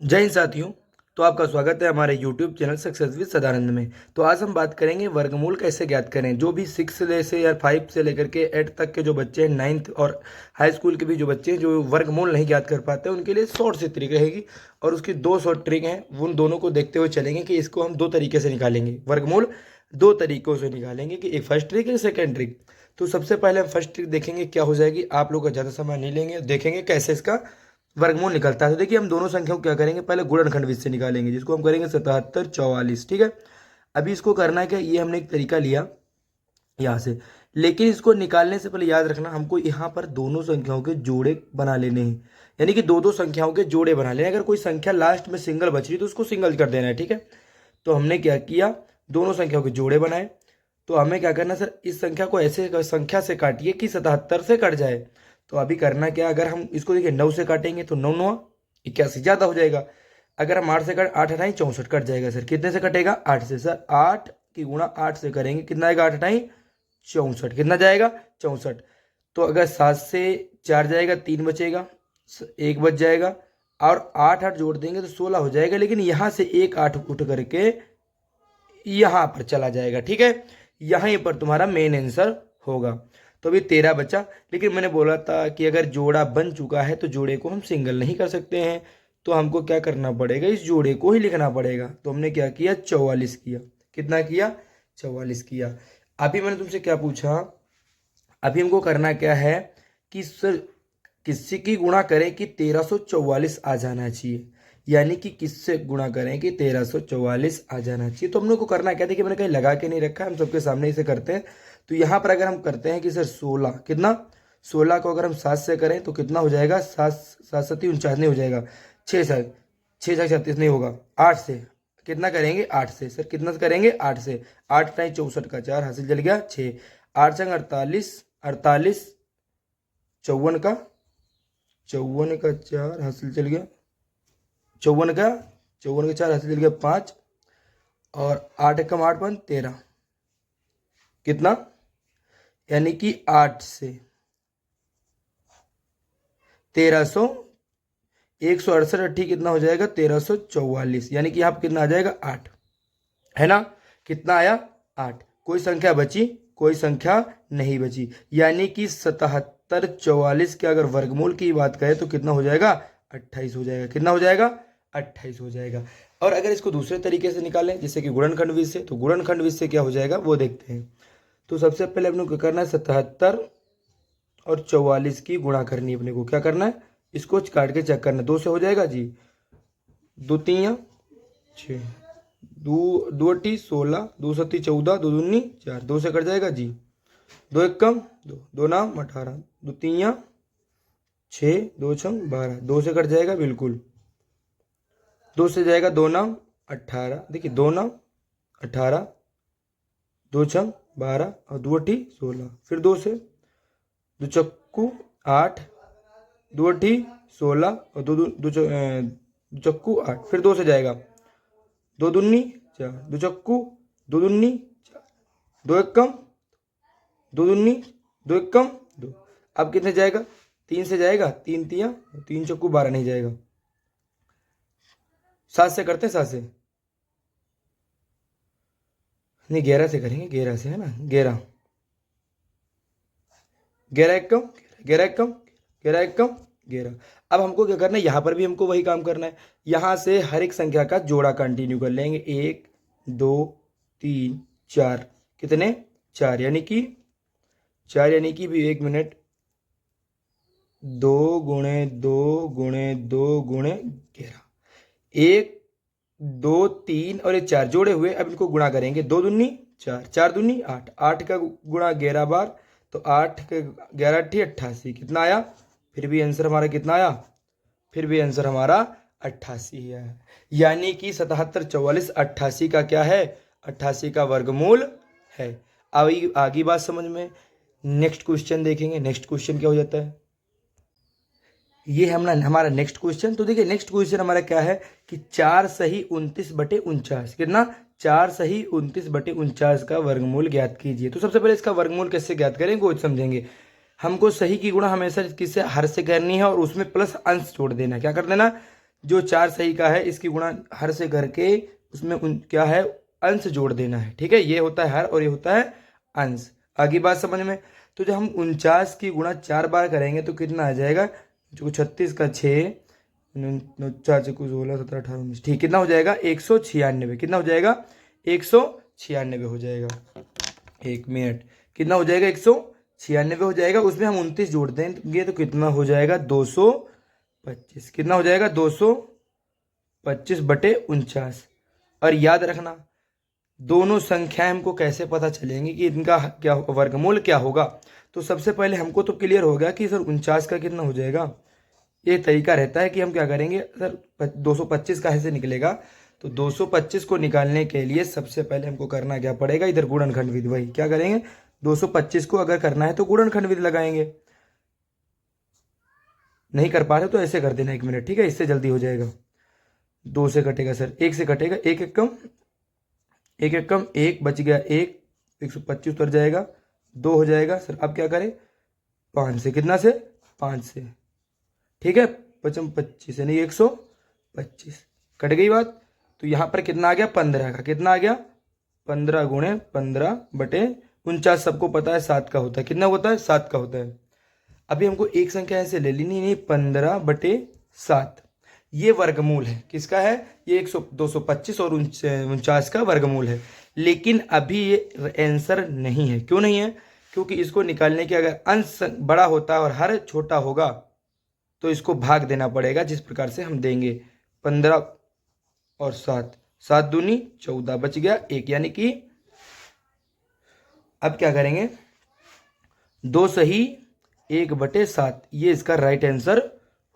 जय हिंद साथियों। तो आपका स्वागत है हमारे YouTube channel success with Sadanand में। तो आज हम बात करेंगे वर्गमूल कैसे ज्ञात करें। जो भी 6 से या 5 से लेकर के 8 तक के जो बच्चे हैं, 9th और हाई स्कूल के भी जो बच्चे हैं जो वर्गमूल नहीं ज्ञात कर पाते हैं, उनके लिए शॉर्ट सी ट्रिक रहेगी और उसकी 2 शॉर्ट ट्रिक हैं। उन दोनों को देखते हुए चलेंगे कि इसको हम 2 तरीके से निकालेंगे। वर्गमूल 2 तरीकों से निकालेंगे कि एक फर्स्ट ट्रिक एक सेकेंड ट्रिक। तो सबसे पहले हम फर्स्ट ट्रिक देखेंगे क्या हो जाएगी। आप लोग का ज़्यादा समय नहीं लेंगे, देखेंगे कैसे इसका वर्गमूल निकलता है। तो देखिए हम दोनों संख्याओं को क्या करेंगे, पहले गुणनखंड विधि से निकालेंगे, जिसको हम करेंगे 77 44। ठीक है, अभी इसको करना है क्या, ये हमने एक तरीका लिया यहाँ से, लेकिन इसको निकालने से पहले याद रखना हमको यहाँ पर दोनों संख्याओं के जोड़े बना लेने हैं। यानी कि दो दो संख्याओं के जोड़े बना लेने। अगर कोई संख्या लास्ट में सिंगल बच रही तो उसको सिंगल कर देना है। ठीक है, तो हमने क्या किया, दोनों संख्याओं के जोड़े बनाए। तो हमें क्या करना सर, इस संख्या को ऐसे संख्या से काटिए कि 77 से कट जाए। तो अभी करना क्या, अगर हम इसको देखिए 9 से काटेंगे तो 9 9 81 ज़्यादा हो जाएगा। अगर हम 8 से काट 8 8 64 कट जाएगा। सर कितने से कटेगा, 8 से। सर 8 की गुणा 8 से करेंगे, कितना आएगा, 8 8 64। कितना जाएगा, 64। तो अगर 7 से 4 जाएगा, 3 बचेगा, 1 बच जाएगा, और 8 8 जोड़ देंगे तो 16 हो जाएगा। लेकिन यहाँ से एक 8 उठ करके यहाँ पर चला जाएगा। ठीक है, यहीं पर तुम्हारा मेन आंसर होगा। तो अभी 13 बचा, लेकिन मैंने बोला था कि अगर जोड़ा बन चुका है तो जोड़े को हम सिंगल नहीं कर सकते हैं। तो हमको क्या करना पड़ेगा, इस जोड़े को ही लिखना पड़ेगा। तो हमने क्या किया, 44 किया। कितना किया, 44 किया। अभी मैंने तुमसे क्या पूछा, अभी हमको करना क्या है कि सर किससे की गुणा करें कि 1344 आ जाना चाहिए। यानी कि किससे गुणा करें कि 1344 आ जाना चाहिए। तो हम लोग को करना क्या, देखिए मैंने कहीं लगा के नहीं रखा, हम सबके सामने इसे करते हैं। तो यहाँ पर अगर हम करते हैं कि सर 16, कितना, 16 को अगर हम 7 से करें तो कितना हो जाएगा, 7 7 7 49 नहीं हो जाएगा, 6 7 6 6 36 नहीं होगा, 8 से कितना करेंगे, 8 से। सर कितना से करेंगे, 8 से। 8 नहीं 64 का 4 हासिल जल गया 6, 8 संग 48, 48 54 का 4 हासिल चल गया, 54 का 4 हासिल चल गया 5, और 8 एकम 8 बन 13, कितना, यानी कि 8 से 1300, 168 अट्ठी कितना हो जाएगा, 1344। यानी कि यहाँ पर कितना आ जाएगा, 8 है ना। कितना आया, 8। कोई संख्या बची, कोई संख्या नहीं बची। यानी कि 77 44 के अगर वर्गमूल की बात करें तो कितना हो जाएगा, 28 हो जाएगा। कितना हो जाएगा, 28 हो जाएगा। और अगर इसको दूसरे तरीके से निकालें, जैसे कि गुणनखंड विधि से, तो गुणनखंड विधि से क्या हो जाएगा वो देखते हैं। तो सबसे पहले अपने को क्या करना है, 77 और 44 की गुणा करनी है। अपने को क्या करना है, इसको काट के चेक करना है। 2 से हो जाएगा जी, 2 3 6, दो अट्ठी 16, 2 सत्ती 14, 2 दूनी 4, 2 से कट जाएगा जी, 2 एक कम 2, 2 नाम 18, 2 तीन 6, 2 छम 12, 2 से कट जाएगा बिल्कुल, 2 से जाएगा 2 नाम 18। देखिए 2 नाम 18, 2 छम 12 और 2 अट्ठी 16। फिर 2 से, 2 चक्कू 8, 2 अट्ठी 16 और 2 चक्कू 8। फिर 2 से जाएगा, 2 दूनी 4, 2 चक्कू 2 दूनी 4, 2 एक कम 2 दूनी 2 एक कम 2। अब कितने जाएगा, 3 से जाएगा, 3 तिया 3 चक्कू 12 नहीं जाएगा। 7 से करते हैं, 7 से नहीं, 11 से करेंगे, 11 से है ना, 11 11 एक कम 11 एक कम 11 एक कम 11। अब हमको क्या करना है, यहाँ पर भी हमको वही काम करना है। यहाँ से हर एक संख्या का जोड़ा कंटिन्यू कर लेंगे, 1 2 3 4, कितने, 4। यानी कि 4, यानी कि भी 1 मिनट, 2 गुणे 2 गुणे 2 गुणे 11, 1 2 3 और ये 4 जोड़े हुए। अब इनको गुणा करेंगे, 2 दूनी 4, 4 दूनी 8, 8 का गुणा 11 बार, तो 8 के 11 अट्ठी 88। कितना आया, फिर भी आंसर हमारा कितना आया, फिर भी आंसर हमारा 88 है। यानी कि 77 44 88 का क्या है, 88 का वर्गमूल है। अब आगे बात समझ में। नेक्स्ट क्वेश्चन देखेंगे, नेक्स्ट क्वेश्चन क्या हो जाता है, ये हमारा नेक्स्ट क्वेश्चन। तो देखिए नेक्स्ट क्वेश्चन हमारा क्या है कि 4 सही 29/49, कितना, 4 सही 29/49 का वर्गमूल ज्ञात कीजिए। तो सबसे पहले इसका वर्गमूल कैसे ज्ञात करेंगे वो समझेंगे। हमको सही की गुणा हमेशा किससे, हर से करनी है, और उसमें प्लस अंश जोड़ देना है। क्या कर देना, जो 4 सही का है इसकी गुणा हर से करके उसमें क्या है, अंश जोड़ देना है। ठीक है, ये होता है हर और ये होता है अंश। आगे बात समझ में। तो जब हम 49 की गुणा 4 बार करेंगे तो कितना आ जाएगा, जो 36 का 6, 4 से कुछ 16, 17, 18, 19, ठीक, कितना हो जाएगा 196। कितना हो जाएगा 196 हो जाएगा। 1 मिनट, कितना हो जाएगा 196 हो जाएगा। उसमें हम 29 जोड़ देंगे तो कितना हो जाएगा 225। कितना हो जाएगा 225/49। और याद रखना दोनों संख्याएं हमको कैसे पता चलेंगी कि इनका क्या वर्गमूल क्या होगा। तो सबसे पहले हमको तो क्लियर हो गया कि सर 49 का कितना हो जाएगा। ये तरीका रहता है कि हम क्या करेंगे, सर 225 का ऐसे निकलेगा तो 225 को निकालने के लिए सबसे पहले हमको करना क्या पड़ेगा, इधर गुणनखंड विधि, वही क्या करेंगे 225 को अगर करना है तो गुणनखंड विधि लगाएंगे। नहीं कर पा रहे तो ऐसे कर देना 1 मिनट, ठीक है, इससे जल्दी हो जाएगा। 2 से कटेगा सर, 1 से कटेगा, एक एक कम 1 बच गया, 125 उतर जाएगा, 2 हो जाएगा सर। अब क्या करें 5 से, कितना से 5 से, ठीक है, 25 यानी 125, कट गई बात। तो यहाँ पर कितना आ गया 15 का, कितना आ गया 15 गुणे 15/49, सबको पता है 7 का होता है। कितना होता है 7 का होता है। अभी हमको एक संख्या ऐसे ले लेनी, नहीं 15/7, ये वर्गमूल है, किसका है, ये 225 और 49 का वर्गमूल है। लेकिन अभी ये आंसर नहीं है। क्यों नहीं है, क्योंकि इसको निकालने के अगर अंश बड़ा होता है और हर छोटा होगा तो इसको भाग देना पड़ेगा, जिस प्रकार से हम देंगे 15 और 7, 7 दूनी 14, बच गया 1, यानी कि अब क्या करेंगे 2 सही 1/7, ये इसका राइट आंसर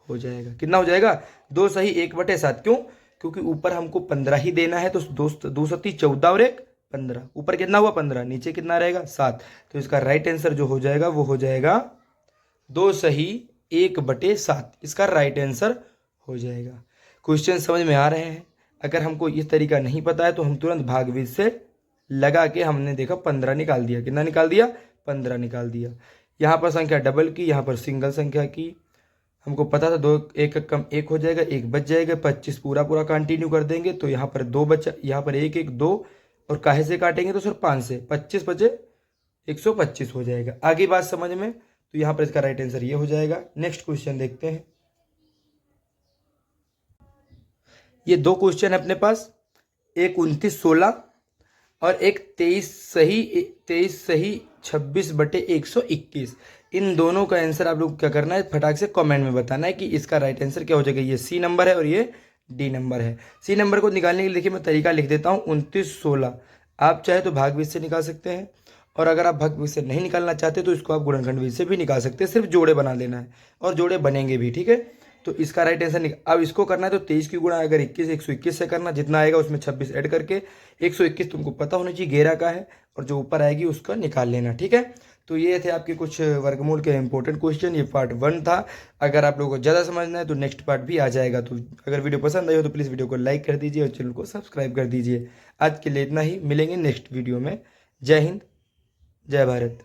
हो जाएगा। कितना हो जाएगा 2 सही 1/7, क्यों, क्योंकि ऊपर हमको 15 ही देना है तो 2 सती 14 और 1 15, ऊपर कितना हुआ 15, नीचे कितना रहेगा 7। तो इसका राइट आंसर जो हो जाएगा वो हो जाएगा 2 सही 1/7, इसका राइट आंसर हो जाएगा। क्वेश्चन समझ में आ रहे हैं। अगर हमको इस तरीका नहीं पता है तो हम तुरंत भागविधि से लगा के हमने देखा 15 निकाल दिया। कितना निकाल दिया 15 निकाल दिया। यहाँ पर संख्या डबल की, यहाँ पर सिंगल संख्या की। हमको पता था 2 1 कम 1 हो जाएगा, 1 बच जाएगा, 25 पूरा कंटिन्यू कर देंगे तो यहाँ पर 2 बचा, यहाँ पर 1 1 2 और काहे से काटेंगे तो सर 5 से, 25 बचे 125 हो जाएगा। आगे बात समझ में। तो यहाँ पर इसका राइट आंसर ये हो जाएगा। नेक्स्ट क्वेश्चन देखते हैं। ये 2 क्वेश्चन है अपने पास, एक 29/16 और एक 23 सही 26/121। इन दोनों का आंसर आप लोग क्या करना है, फटाक से कमेंट में बताना है कि इसका राइट आंसर क्या हो जाएगा। ये सी नंबर है और ये डी नंबर है। सी नंबर को निकालने के लिए देखिए मैं तरीका लिख देता हूँ, 29/16 आप चाहे तो भागविधि से निकाल सकते हैं, और अगर आप भागविधि से नहीं निकालना चाहते तो इसको आप गुणनखंड विधि से भी निकाल सकते हैं। सिर्फ जोड़े बना लेना है और जोड़े बनेंगे भी, ठीक है। तो इसका राइट आंसर अब इसको करना है तो 23 की गुणा अगर 121 से करना, जितना आएगा उसमें 26 ऐड करके 121 तुमको पता होना चाहिए 11 का है, और जो ऊपर आएगी उसका निकाल लेना, ठीक है। तो ये थे आपके कुछ वर्गमूल के इंपॉर्टेंट क्वेश्चन। ये पार्ट 1 था। अगर आप लोगों को ज़्यादा समझना है तो नेक्स्ट पार्ट भी आ जाएगा। तो अगर वीडियो पसंद आई हो तो प्लीज़ वीडियो को लाइक कर दीजिए और चैनल को सब्सक्राइब कर दीजिए। आज के लिए इतना ही, मिलेंगे नेक्स्ट वीडियो में। जय हिंद, जय भारत।